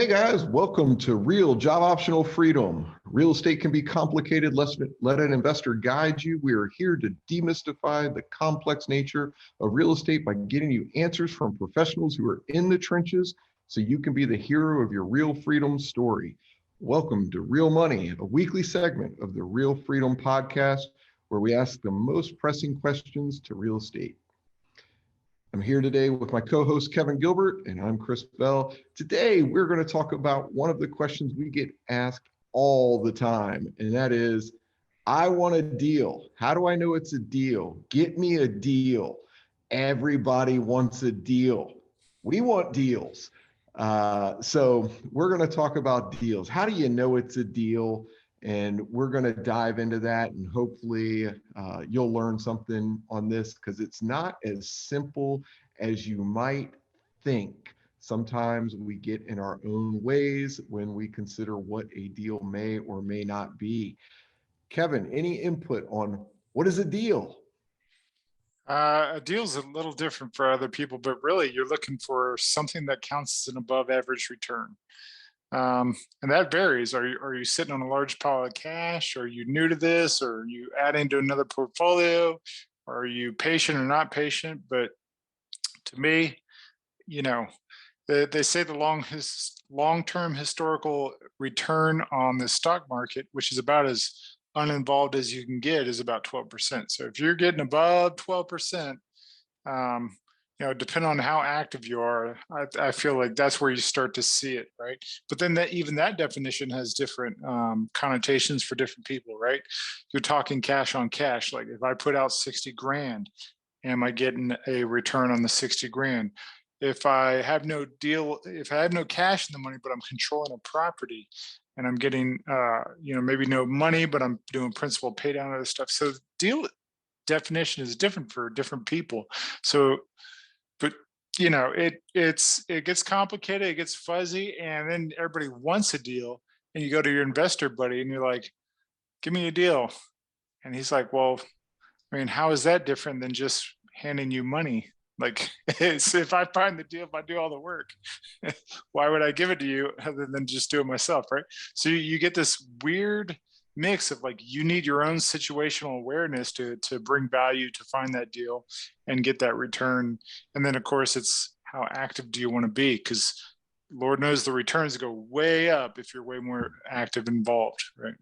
Hey guys, welcome to Real Job Optional Freedom. Real estate can be complicated. Let an investor guide you. We are here to demystify the complex nature of real estate by getting you answers from professionals who are in the trenches so you can be the hero of your real freedom story. Welcome to Real Money, a weekly segment of the Real Freedom Podcast where we ask the most pressing questions to real estate. I'm here today with my co-host Kevin Gilbert, and I'm Chris Bell. Today, we're going to talk about one of the questions we get asked all the time, and that is, I want a deal. How do I know it's a deal? Get me a deal. Everybody wants a deal. We want deals. So we're going to talk about deals. How do you know it's a deal? And we're going to dive into that, and hopefully you'll learn something on this because it's not as simple as you might think. Sometimes we get in our own ways when we consider what a deal may or may not be. Kevin, any input on what is a deal? A deal is a little different for other people, but really you're looking for something that counts as an above average return. And that varies. Are you sitting on a large pile of cash? Are you new to this? Or are you adding to another portfolio? Are you patient or not patient? But to me, they say the long-term historical return on the stock market, which is about as uninvolved as you can get, is about 12%. So if you're getting above 12%, depending on how active you are, I feel like that's where you start to see it, right? But then even that definition has different connotations for different people, right? You're talking cash on cash. Like if I put out 60 grand, am I getting a return on the 60 grand? If I have no cash in the money, but I'm controlling a property and I'm getting, maybe no money, but I'm doing principal pay down other stuff. So deal definition is different for different people. So, but it gets complicated, it gets fuzzy, and then everybody wants a deal, and you go to your investor buddy and you're like, give me a deal. And he's like, well, I mean, how is that different than just handing you money? Like, if I find the deal, if I do all the work, why would I give it to you other than just do it myself, right? So you get this weird mix of like, you need your own situational awareness to bring value, to find that deal and get that return. And then of course it's how active do you want to be? Because Lord knows the returns go way up if you're way more active involved, right?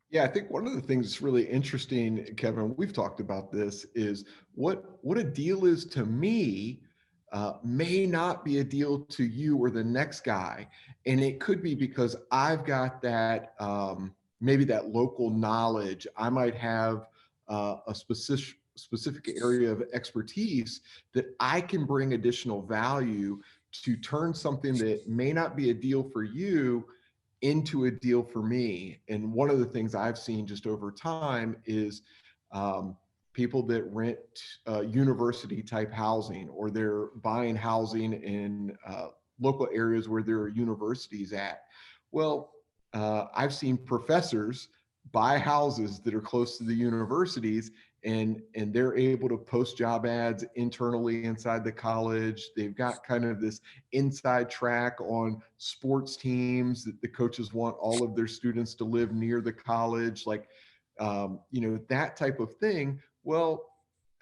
Yeah, I think one of the things that's really interesting, Kevin, we've talked about this, is what a deal is to me may not be a deal to you or the next guy. And it could be because I've got that, maybe that local knowledge. I might have a specific area of expertise that I can bring additional value to turn something that may not be a deal for you into a deal for me. And one of the things I've seen just over time is people that rent university type housing, or they're buying housing in local areas where there are universities at. Well, I've seen professors buy houses that are close to the universities, and they're able to post job ads internally inside the college. They've got kind of this inside track on sports teams that the coaches want all of their students to live near the college, like that type of thing. Well,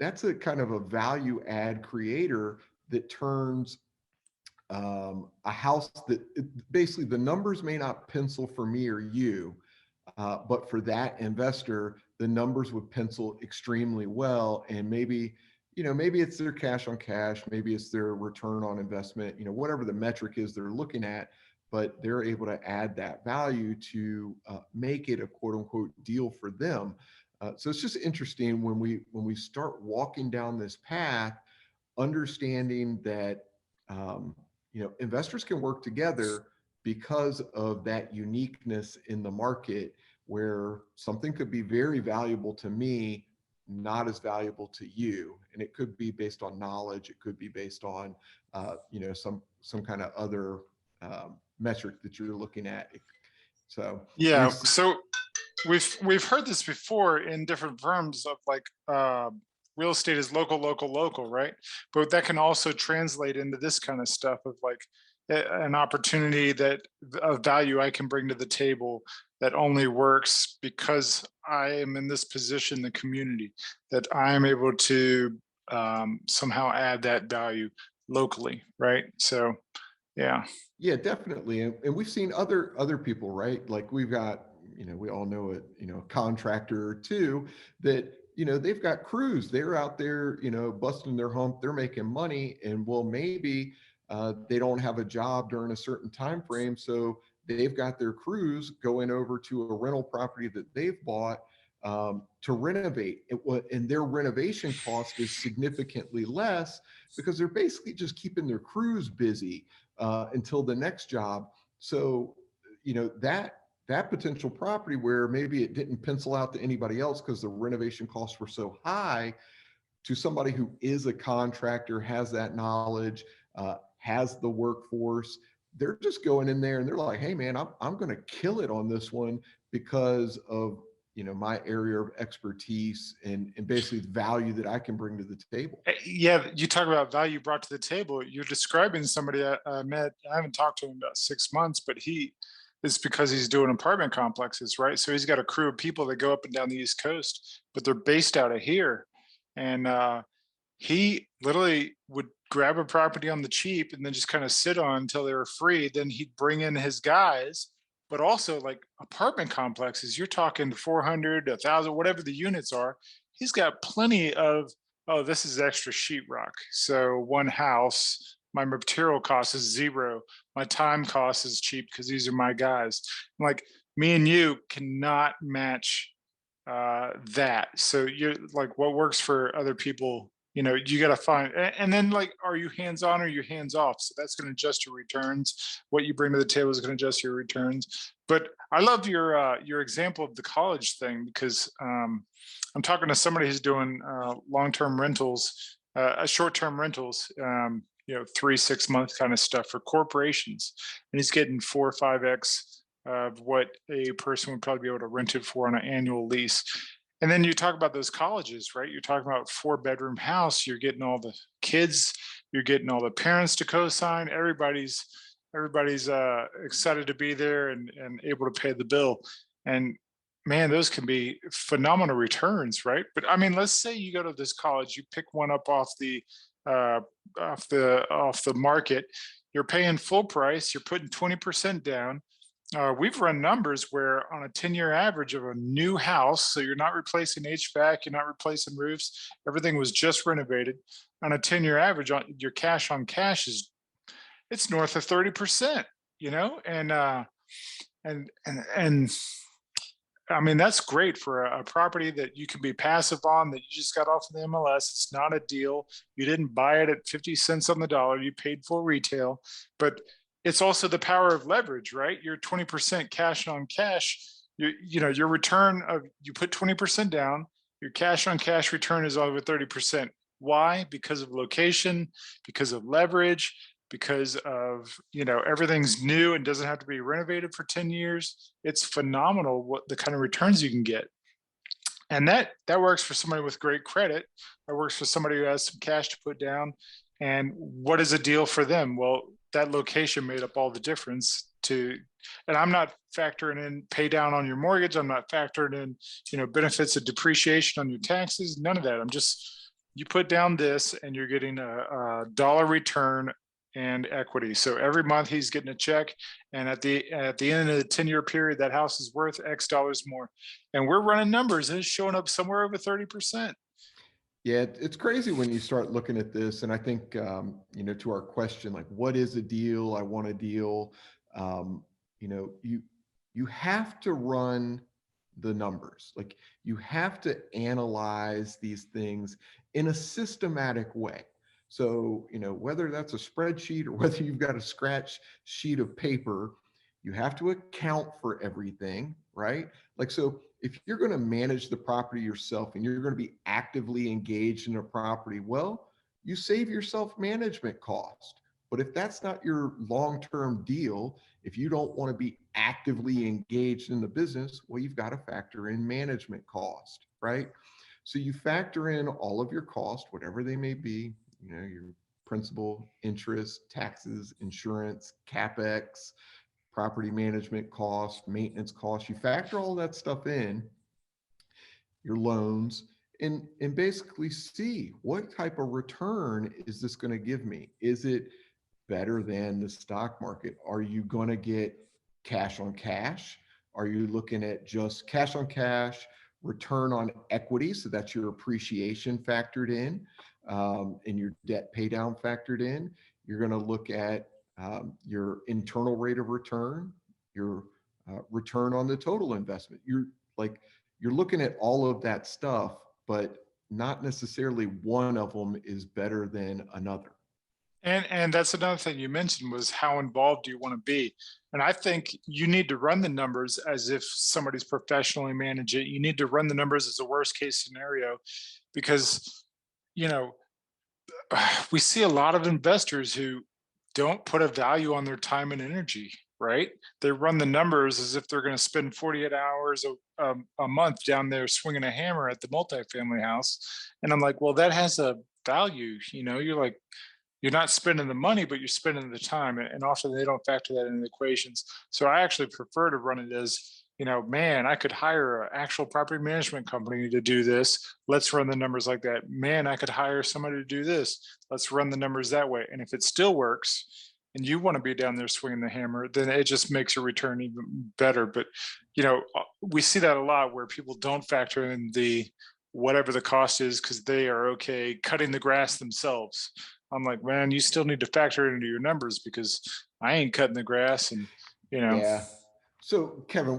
that's a kind of a value add creator that turns a house that basically the numbers may not pencil for me or you, but for that investor, the numbers would pencil extremely well. And maybe it's their cash on cash, maybe it's their return on investment, whatever the metric is they're looking at, but they're able to add that value to make it a quote unquote deal for them. So it's just interesting when we start walking down this path, understanding that investors can work together because of that uniqueness in the market, where something could be very valuable to me, not as valuable to you. And it could be based on knowledge. It could be based on, some kind of other metric that you're looking at. So yeah. So we've heard this before in different firms of like, real estate is local, right? But that can also translate into this kind of stuff of like, an opportunity that of value I can bring to the table that only works because I am in this position in the community, that I am able to somehow add that value locally, right? So, yeah. Yeah, definitely. And we've seen other people, right? Like we've got, we all know it, a contractor or two that, they've got crews. They're out there, busting their hump. They're making money, and well, maybe they don't have a job during a certain time frame, so they've got their crews going over to a rental property that they've bought to renovate. And their renovation cost is significantly less because they're basically just keeping their crews busy until the next job. So, that potential property where maybe it didn't pencil out to anybody else because the renovation costs were so high, to somebody who is a contractor, has that knowledge, has the workforce, they're just going in there and they're like, hey man, I'm going to kill it on this one because of my area of expertise and basically the value that I can bring to the table. Yeah, you talk about value brought to the table. You're describing somebody I met. I haven't talked to him in about 6 months, but it's because he's doing apartment complexes, right? So he's got a crew of people that go up and down the East Coast, but they're based out of here. And he literally would grab a property on the cheap and then just kind of sit on until they were free. Then he'd bring in his guys, but also like apartment complexes, you're talking 400, 1,000, whatever the units are. He's got plenty of, oh, this is extra sheetrock. So one house, my material cost is zero. My time cost is cheap because these are my guys. Like me and you cannot match that. So you're like, what works for other people, you got to find. And then like, are you hands on or you hands off? So that's going to adjust your returns. What you bring to the table is going to adjust your returns. But I love your example of the college thing because I'm talking to somebody who's doing long-term rentals, short-term rentals, 3 6 month kind of stuff for corporations, and he's getting 4 or 5x of what a person would probably be able to rent it for on an annual lease. And then you talk about those colleges, right? You're talking about 4 bedroom house. You're getting all the kids, you're getting all the parents to co-sign. Everybody's excited to be there and able to pay the bill. And man, those can be phenomenal returns, right? But I mean, let's say you go to this college, you pick one up uh, off the market. You're paying full price. You're putting 20% down. We've run numbers where on a 10-year average of a new house, so you're not replacing HVAC, you're not replacing roofs, everything was just renovated. On a 10-year average, your cash on cash is it's north of 30%, and I mean, that's great for a property that you can be passive on, that you just got off of the MLS. It's not a deal. You didn't buy it at 50 cents on the dollar. You paid full retail, but it's also the power of leverage, right? You're 20% cash on cash. Your return of you put 20% down, your cash on cash return is over 30%. Why? Because of location, because of leverage, because of everything's new and doesn't have to be renovated for 10 years. It's phenomenal what the kind of returns you can get. And that works for somebody with great credit. That works for somebody who has some cash to put down. And what is a deal for them? Well, that location made up all the difference to, and I'm not factoring in pay down on your mortgage. I'm not factoring in, benefits of depreciation on your taxes, none of that. I'm just, you put down this and you're getting a dollar return and equity. So every month he's getting a check, and at the end of the 10-year period, that house is worth X dollars more. And we're running numbers, and it's showing up somewhere over 30%. Yeah, it's crazy when you start looking at this. And I think, to our question, like, what is a deal? I want a deal. Um, you have to run the numbers. Like, you have to analyze these things in a systematic way. So, whether that's a spreadsheet or whether you've got a scratch sheet of paper, you have to account for everything, right? Like, so if you're going to manage the property yourself and you're going to be actively engaged in a property, well, you save yourself management cost. But if that's not your long-term deal, if you don't want to be actively engaged in the business, well, you've got to factor in management cost, right? So you factor in all of your cost, whatever they may be, your principal, interest, taxes, insurance, capex, property management costs, maintenance costs. You factor all that stuff in, your loans, and basically see what type of return is this going to give me. Is it better than the stock market? Are you going to get cash on cash? Are you looking at just cash on cash, return on equity? So that's your appreciation factored in, and your debt pay down factored in. You're going to look at your internal rate of return, your return on the total investment. You're looking at all of that stuff, but not necessarily one of them is better than another. And that's another thing you mentioned was how involved do you want to be? And I think you need to run the numbers as if somebody's professionally manage it. You need to run the numbers as a worst case scenario because, you know, we see a lot of investors who don't put a value on their time and energy, right? They run the numbers as if they're going to spend 48 hours a month down there swinging a hammer at the multifamily house. And I'm like, well, that has a value. You're like, you're not spending the money, but you're spending the time. And often they don't factor that in the equations. So I actually prefer to run it as, man, I could hire an actual property management company to do this. Let's run the numbers like that. Man, I could hire somebody to do this. Let's run the numbers that way. And if it still works and you want to be down there swinging the hammer, then it just makes your return even better. But, we see that a lot where people don't factor in the whatever the cost is because they are okay cutting the grass themselves. I'm like, man, you still need to factor it into your numbers because I ain't cutting the grass. And, you know, Yeah. So, Kevin,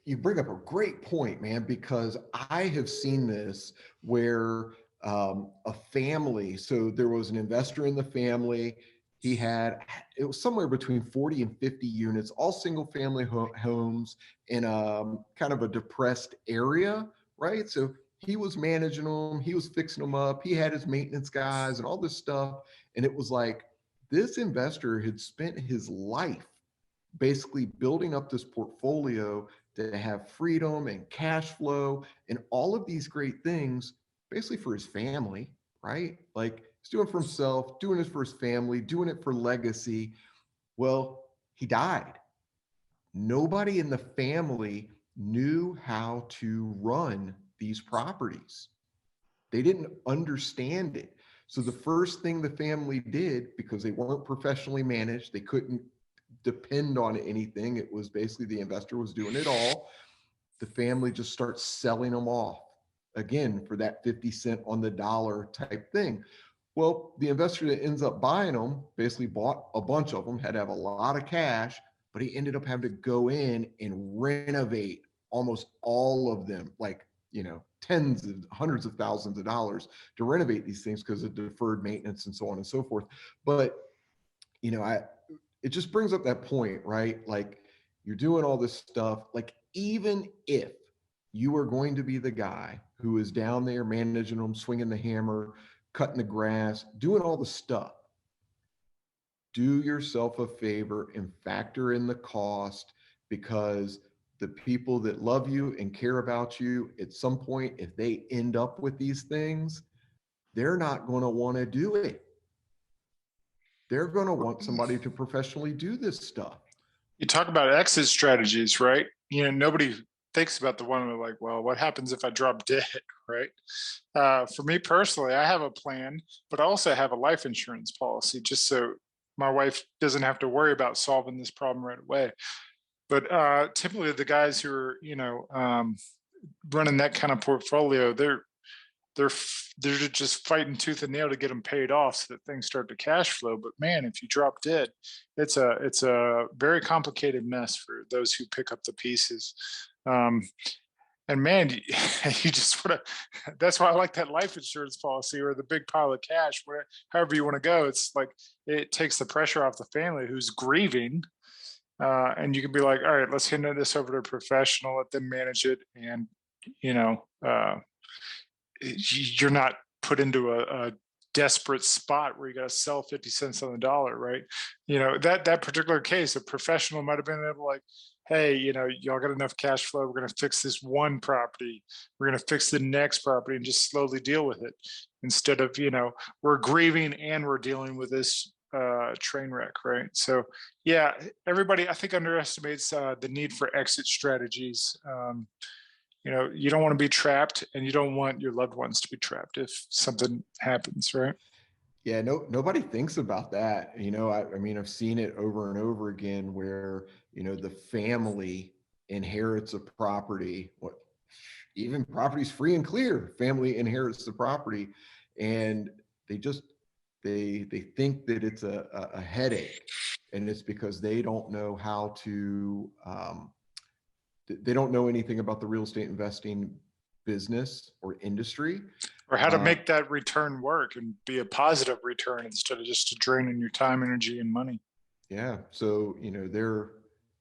you bring up a great point, man, because I have seen this where a family, so there was an investor in the family. It was somewhere between 40 and 50 units, all single family homes in kind of a depressed area, right? So he was managing them, he was fixing them up, he had his maintenance guys and all this stuff. And it was like this investor had spent his life basically building up this portfolio to have freedom and cash flow and all of these great things basically for his family, right? Like he's doing it for himself, doing it for his family, doing it for legacy. Well, he died. Nobody in the family knew how to run these properties. They didn't understand it. So the first thing the family did, because they weren't professionally managed, they couldn't depend on anything. It was basically the investor was doing it all. The family just starts selling them off again for that 50 cent on the dollar type thing. Well, the investor that ends up buying them basically bought a bunch of them, had to have a lot of cash, but he ended up having to go in and renovate almost all of them, like, tens of hundreds of thousands of dollars to renovate these things because of deferred maintenance and so on and so forth. But, it just brings up that point, right? Like you're doing all this stuff, like even if you are going to be the guy who is down there managing them, swinging the hammer, cutting the grass, doing all the stuff, do yourself a favor and factor in the cost because the people that love you and care about you at some point, if they end up with these things, they're not going to want to do it. They're going to want somebody to professionally do this stuff. you talk about exit strategies, right? Nobody thinks about the one where like, well, what happens if I drop dead, right? For me personally, I have a plan, but I also have a life insurance policy just so my wife doesn't have to worry about solving this problem right away. But typically, the guys who are, running that kind of portfolio, they're just fighting tooth and nail to get them paid off so that things start to cash flow. But man, if you drop dead, it's a very complicated mess for those who pick up the pieces. Um, and man, you just want to. That's why I like that life insurance policy or the big pile of cash. However you want to go, it's like it takes the pressure off the family who's grieving. And you can be like, all right, let's hand this over to a professional, let them manage it, and you know, uh, you're not put into a desperate spot where you got to sell 50 cents on the dollar, right? That particular case, a professional might have been able, like, hey, y'all got enough cash flow. We're going to fix this one property. We're going to fix the next property and just slowly deal with it instead of, we're grieving and we're dealing with this train wreck, right? So, yeah, everybody, I think, underestimates the need for exit strategies. You don't want to be trapped, and you don't want your loved ones to be trapped if something happens, right? Yeah, no, nobody thinks about that. I mean, I've seen it over and over again where, the family inherits a property, what even property's free and clear, family inherits the property, and they just they think that it's a headache, and it's because they don't know how to they don't know anything about the real estate investing business or industry. Or how to Uh, make that return work and be a positive return instead of just draining your time, energy, and money. Yeah. So,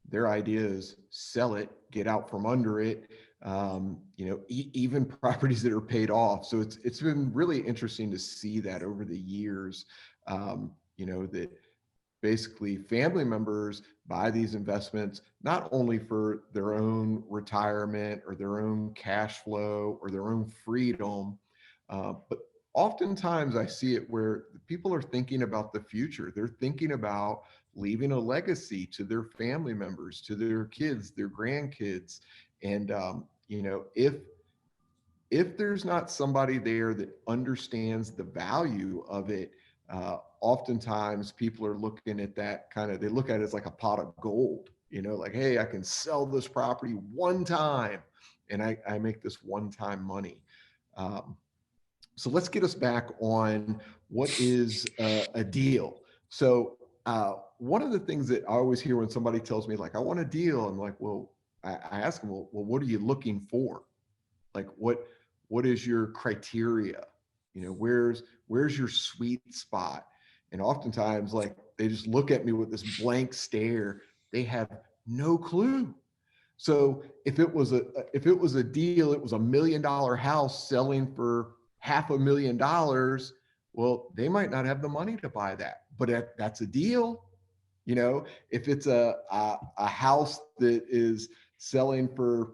their idea is sell it, get out from under it. Even properties that are paid off. So it's been really interesting to see that over the years. That basically family members buy these investments not only for their own retirement or their own cash flow or their own freedom, but oftentimes I see it where people are thinking about the future. They're thinking about leaving a legacy to their family members, to their kids, their grandkids. And if there's not somebody there that understands the value of it, oftentimes people are looking at that they look at it as like a pot of gold, like, hey, I can sell this property one time and I make this one-time money. So let's get us back on what is a deal. So one of the things that I always hear when somebody tells me, like, I want a deal, I'm like, well, I ask them, well, what are you looking for? Like, what is your criteria? Where's your sweet spot? And oftentimes, like, they just look at me with this blank stare. They have no clue. So if it was a deal, it was $1 million house selling for $500,000. Well, they might not have the money to buy that, but that's a deal. If it's a house that is selling for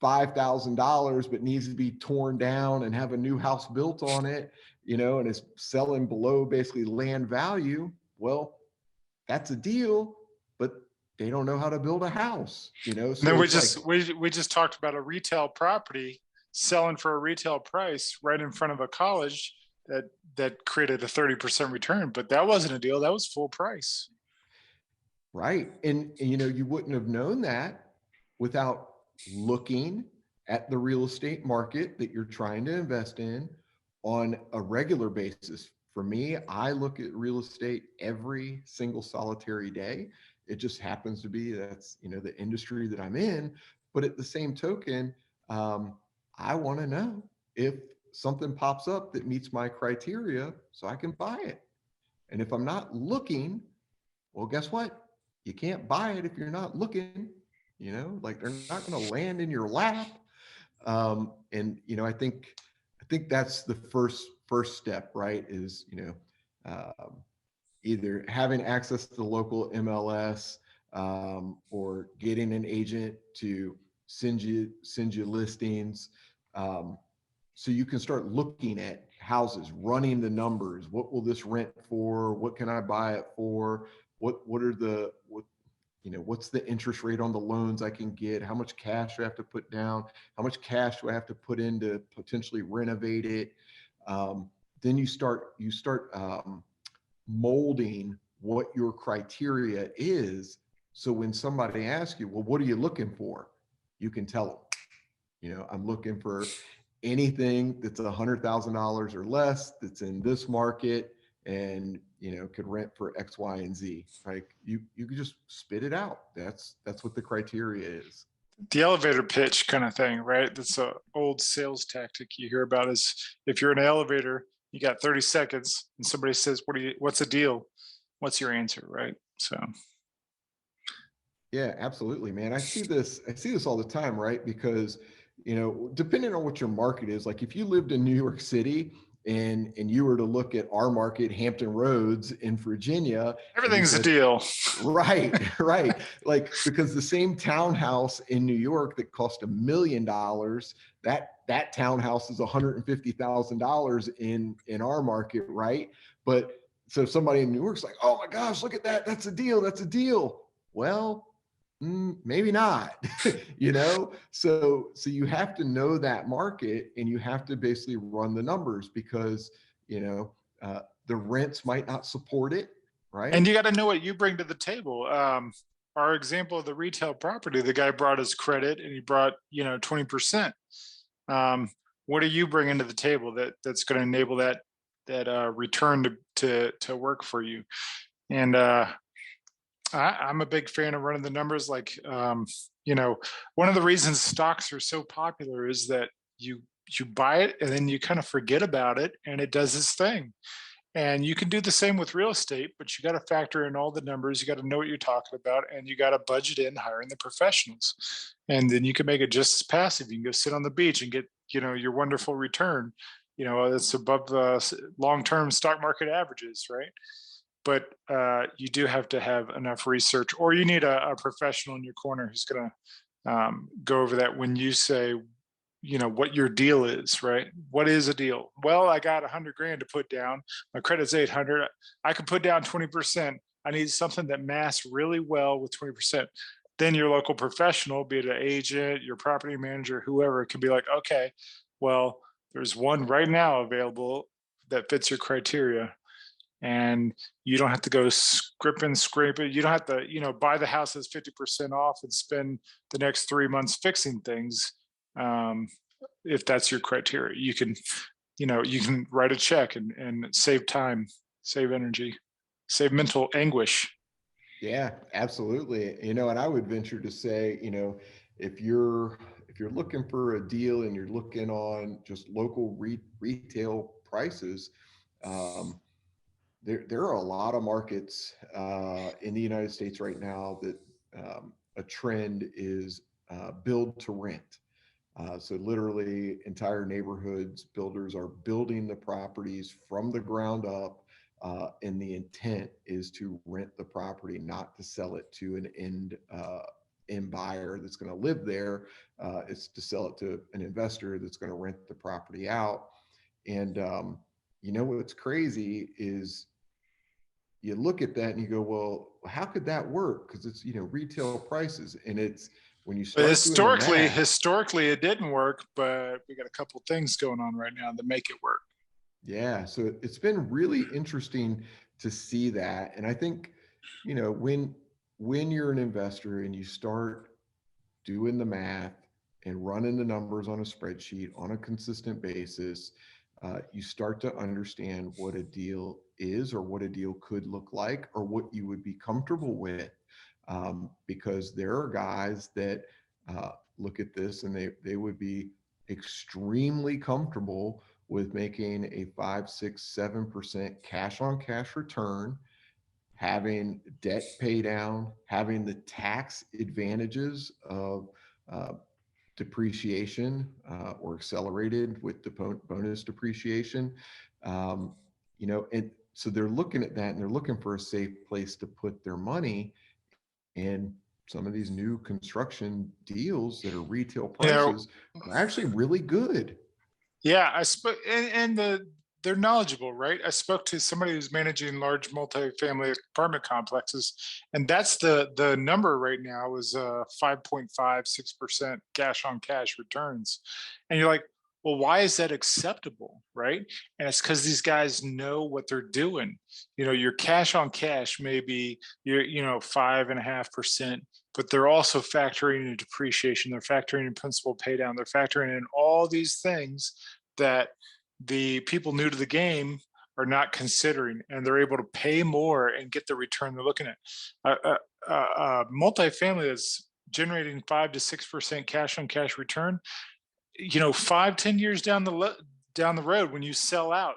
$5,000 but needs to be torn down and have a new house built on it, and is selling below basically land value, well, that's a deal, but they don't know how to build a house, And then so we it's like, just we just talked about a retail property selling for a retail price right in front of a college that created a 30% return, but that wasn't a deal. That was full price. right. And you wouldn't have known that without looking at the real estate market that you're trying to invest in on a regular basis. For me, I look at real estate every single solitary day. It just happens to be that's, the industry that I'm in. But at the same token, I want to know if something pops up that meets my criteria so I can buy it. And if I'm not looking, well, guess what? You can't buy it if you're not looking, like, they're not going to land in your lap. And I think that's the first step, right? Is, um, either having access to the local MLS, or getting an agent to send you listings, um, so you can start looking at houses, running the numbers. What will this rent for? What can I buy it for? What's the interest rate on the loans I can get? How much cash do I have to put down? How much cash do I have to put in to potentially renovate it? Um, then you start molding what your criteria is. So when somebody asks you, well, what are you looking for? You can tell them, I'm looking for anything that's $100,000 or less that's in this market and, could rent for X, Y, and Z. Like, you could just spit it out. That's what the criteria is. The elevator pitch kind of thing, right? That's a old sales tactic you hear about is if you're in an elevator, you got 30 seconds and somebody says, what's a deal? What's your answer, right? So Yeah, absolutely, man. I see this all the time, right? Because, depending on what your market is, like if you lived in New York City, and you were to look at our market, Hampton Roads in Virginia, and you Everything's a said, deal. right, right. Like, because the same townhouse in New York that cost $1 million, that townhouse is $150,000 in our market, right? But so somebody in New York's like, oh my gosh, look at that. That's a deal. That's a deal. Well, maybe not, you know? So you have to know that market, and you have to basically run the numbers, because, the rents might not support it, And right? you got to know what you bring to the table. Our example of the retail property, the guy brought his credit and he brought, 20%. What are you bringing to the table that's going to enable that return to work for you? And I'm a big fan of running the numbers. Like, one of the reasons stocks are so popular is that you buy it and then you kind of forget about it and it does its thing. And you can do the same with real estate, but you got to factor in all the numbers. You got to know what you're talking about, and you got to budget in hiring the professionals. And then you can make it just as passive. You can go sit on the beach and get, your wonderful return. That's above the long-term stock market averages, right? But you do have to have enough research, or you need a professional in your corner who's going to go over that when you say, what your deal is, right? What is a deal? Well, I got 100 grand to put down. My credit's 800. I can put down 20%. I need something that masks really well with 20%. Then your local professional, be it an agent, your property manager, whoever, can be like, okay, well, there's one right now available that fits your criteria. And you don't have to go scrap and scrape it. You don't have to, buy the house that's 50% off and spend the next 3 months fixing things. Um, if that's your criteria, you can write a check and save time, save energy, save mental anguish. Yeah, absolutely. And I would venture to say, if you're looking for a deal and you're looking on just local retail prices, um, there are a lot of markets in the United States right now that a trend is build to rent. So literally entire neighborhoods, builders are building the properties from the ground up. And the intent is to rent the property, not to sell it to an end buyer that's going to live there. It's to sell it to an investor that's going to rent the property out. And what's crazy is you look at that and you go, well, how could that work? Because it's retail prices, and it's when you But start doing the historically, math. historically, it didn't work. But we got a couple things going on right now that make it work. Yeah, so it's been really interesting to see that. And I think, when you're an investor and you start doing the math and running the numbers on a spreadsheet on a consistent basis, you start to understand what a deal is, or what a deal could look like, or what you would be comfortable with. Because there are guys that look at this and they would be extremely comfortable with making a 5, 6, 7% cash on cash return, having debt pay down, having the tax advantages of uh, depreciation, or accelerated with the bonus depreciation. Um, and so they're looking at that and they're looking for a safe place to put their money. And some of these new construction deals that are retail You know, prices are actually really good. Yeah, I spoke, and they're knowledgeable, right? I spoke to somebody who's managing large multifamily apartment complexes, and that's the number right now is 5.56% cash on cash returns, and you're like, well, why is that acceptable, right? And it's because these guys know what they're doing. Your cash on cash may be your 5.5%, but they're also factoring in depreciation, they're factoring in principal pay down, they're factoring in all these things that the people new to the game are not considering, and they're able to pay more and get the return they're looking at. Multifamily that's generating 5 to 6% cash on cash return, 5, 10 years down the road, when you sell out,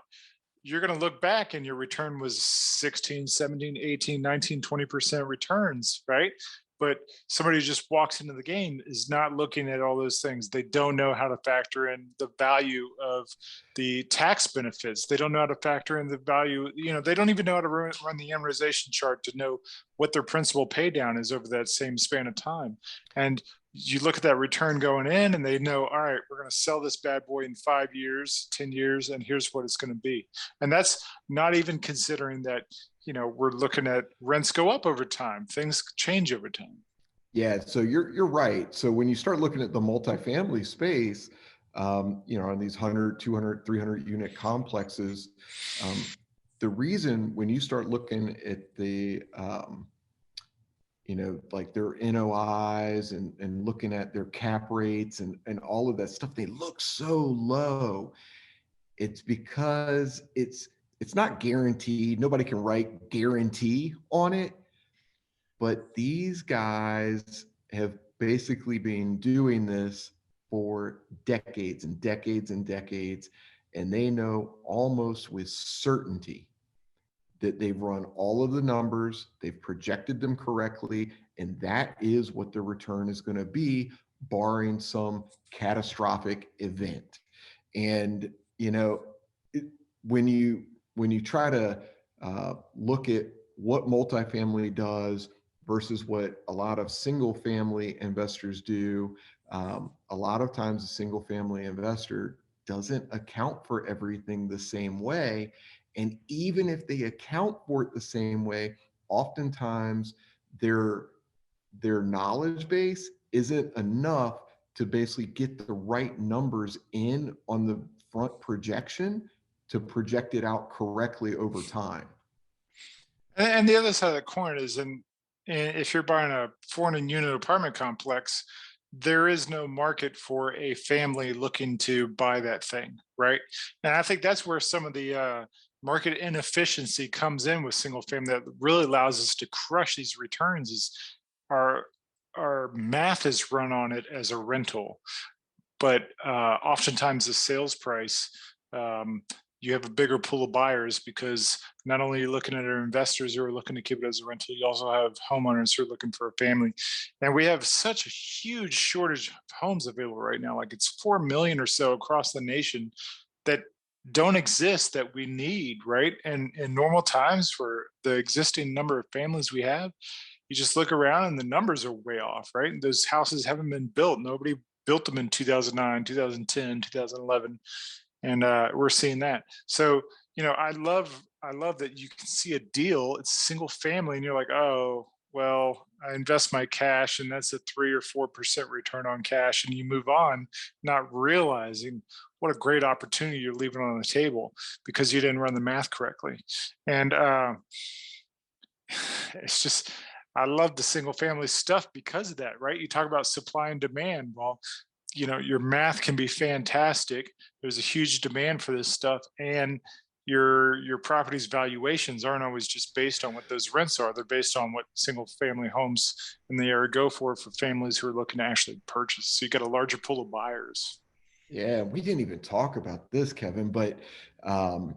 you're going to look back and your return was 16, 17, 18, 19, 20% returns, right? But somebody who just walks into the game is not looking at all those things. They don't know how to factor in the value of the tax benefits. They don't know how to factor in the value. They don't even know how to run the amortization chart to know what their principal pay down is over that same span of time. And you look at that return going in and they know, all right, we're going to sell this bad boy in 5 years, 10 years, and here's what it's going to be. And that's not even considering that, we're looking at rents go up over time, things change over time. Yeah, so you're right. So when you start looking at the multifamily space, on these 100, 200, 300 unit complexes, the reason when you start looking at the like their NOIs and looking at their cap rates and all of that stuff, they look so low. It's because it's not guaranteed. Nobody can write guarantee on it, but these guys have basically been doing this for decades and decades and decades, and they know almost with certainty that they've run all of the numbers, they've projected them correctly, and that is what the return is going to be, barring some catastrophic event. And it, when you try to look at what multifamily does versus what a lot of single family investors do, a lot of times a single family investor doesn't account for everything the same way. And even if they account for it the same way, oftentimes their their knowledge base isn't enough to basically get the right numbers in on the front projection to project it out correctly over time. And the other side of the coin is, if you're buying a 400 unit apartment complex, there is no market for a family looking to buy that thing, right? And I think that's where some of the market inefficiency comes in with single family that really allows us to crush these returns. Is our our math is run on it as a rental, but oftentimes the sales price, um, you have a bigger pool of buyers because not only are you looking at our investors who are looking to keep it as a rental, you also have homeowners who are looking for a family. And we have such a huge shortage of homes available right now. Like it's 4 million or so across the nation that don't exist that we need, right? And in normal times for the existing number of families we have, you just look around and the numbers are way off, right? And those houses haven't been built. Nobody built them in 2009, 2010, 2011, and we're seeing that. So I love that you can see a deal. It's single family, and you're like, oh well, I invest my cash, and that's a 3 or 4% return on cash, and you move on, not realizing what a great opportunity you're leaving on the table because you didn't run the math correctly. And it's just I love the single family stuff because of that, right? You talk about supply and demand. Well, your math can be fantastic. There's a huge demand for this stuff, and your property's valuations aren't always just based on what those rents are. They're based on what single family homes in the area go for families who are looking to actually purchase. So you get a larger pool of buyers. Yeah, we didn't even talk about this, Kevin, but um,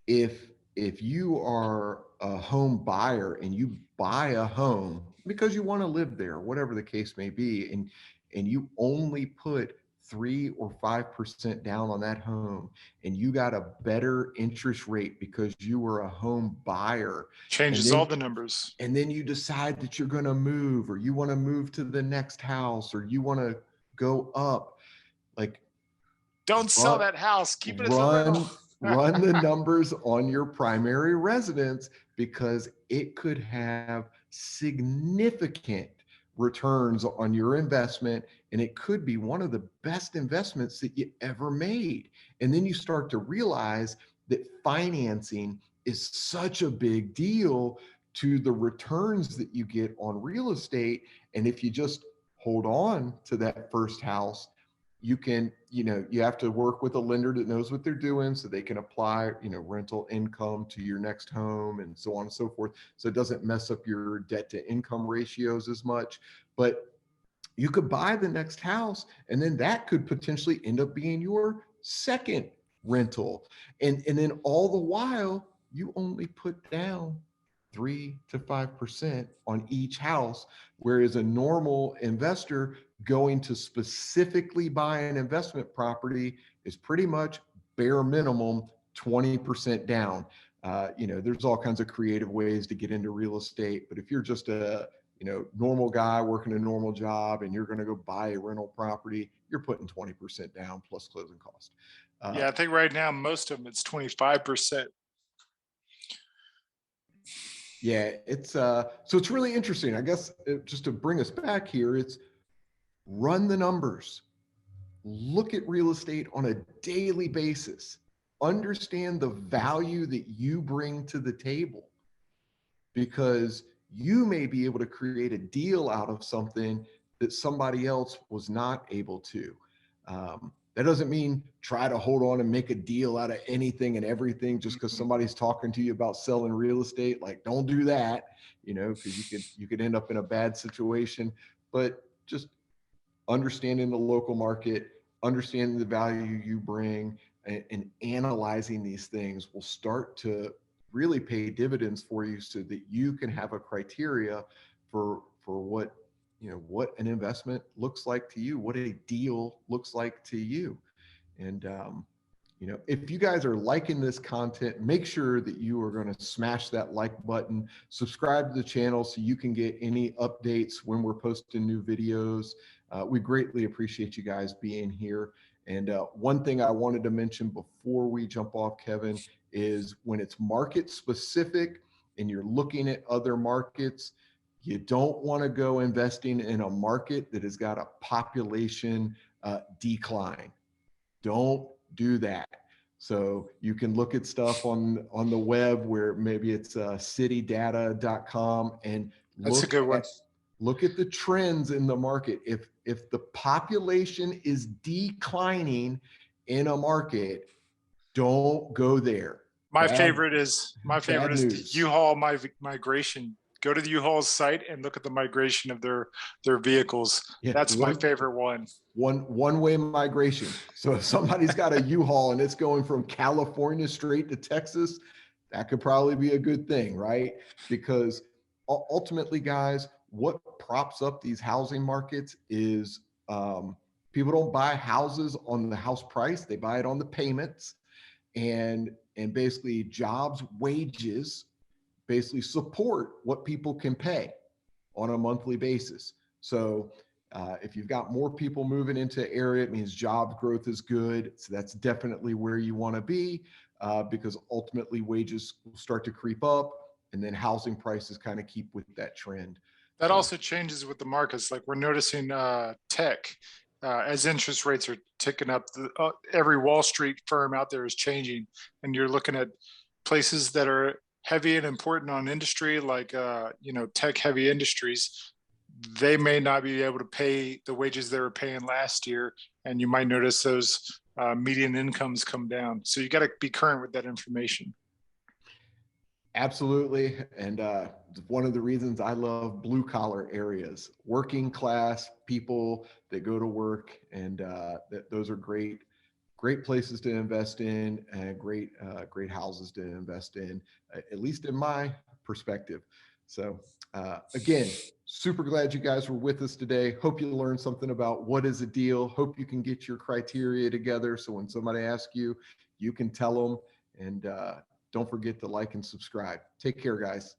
if you are a home buyer and you buy a home because you want to live there, whatever the case may be, and you only put 3 or 5% down on that home, and you got a better interest rate because you were a home buyer, and Changes all then the numbers. you decide that you're going to move, or you want to move to the next house, or you want to go up, like Don't sell run that house. Keep it as a rental. run the numbers on your primary residence, because it could have significant returns on your investment, and it could be one of the best investments that you ever made. And then you start to realize that financing is such a big deal to the returns that you get on real estate. And if you just hold on to that first house, you can, you have to work with a lender that knows what they're doing so they can apply, rental income to your next home and so on and so forth. So it doesn't mess up your debt to income ratios as much. But you could buy the next house, and then that could potentially end up being your second rental. And then all the while, you only put down 3 to 5% on each house, whereas a normal investor going to specifically buy an investment property is pretty much bare minimum 20% down. There's all kinds of creative ways to get into real estate, but if you're just a normal guy working a normal job and you're going to go buy a rental property, you're putting 20% down plus closing cost. Yeah, I think right now most of them it's 25%. Yeah, so it's really interesting. I guess just to bring us back here, it's run the numbers, look at real estate on a daily basis, understand the value that you bring to the table, because you may be able to create a deal out of something that somebody else was not able to. That doesn't mean try to hold on and make a deal out of anything and everything just because Mhm. somebody's talking to you about selling real estate. Like, don't do that, because you could end up in a bad situation. But just understanding the local market, understanding the value you bring, and analyzing these things will start to really pay dividends for you so that you can have a criteria for what an investment looks like to you, what a deal looks like to you. And if you guys are liking this content, make sure that you are going to smash that like button, subscribe to the channel so you can get any updates when we're posting new videos. We greatly appreciate you guys being here. And one thing I wanted to mention before we jump off, Kevin, is when it's market specific and you're looking at other markets, you don't want to go investing in a market that has got a population decline. Don't do that. So you can look at stuff on the web where maybe it's citydata.com and That's a good one. look at the trends in the market. If the population is declining in a market, don't go there. Bad My favorite bad is the news. U-Haul migration. Go to the U-Haul's site and look at the migration of their vehicles. Yeah, That's my favorite one. one-way migration. So if somebody's got a U-Haul and it's going from California straight to Texas, that could probably be a good thing, right? Because ultimately, guys, what props up these housing markets is people don't buy houses on the house price; they buy it on the payments, and basically jobs, wages, basically support what people can pay on a monthly basis. So if you've got more people moving into area, it means job growth is good. So that's definitely where you want to be, because ultimately wages will start to creep up, and then housing prices kind of keep with that trend. That So also changes with the markets. Like we're noticing tech as interest rates are ticking up. Every Wall Street firm out there is changing, and you're looking at places that are heavy and important on industry, like tech heavy industries. They may not be able to pay the wages they were paying last year, and you might notice those median incomes come down. So you got to be current with that information. absolutely. And one of the reasons I love blue collar areas, working class people that go to work, and those are great places to invest in, and great houses to invest in, at least in my perspective. So again, super glad you guys were with us today. Hope you learned something about what is a deal. Hope you can get your criteria together so when somebody asks you, you can tell them. And don't forget to like and subscribe. Take care, guys.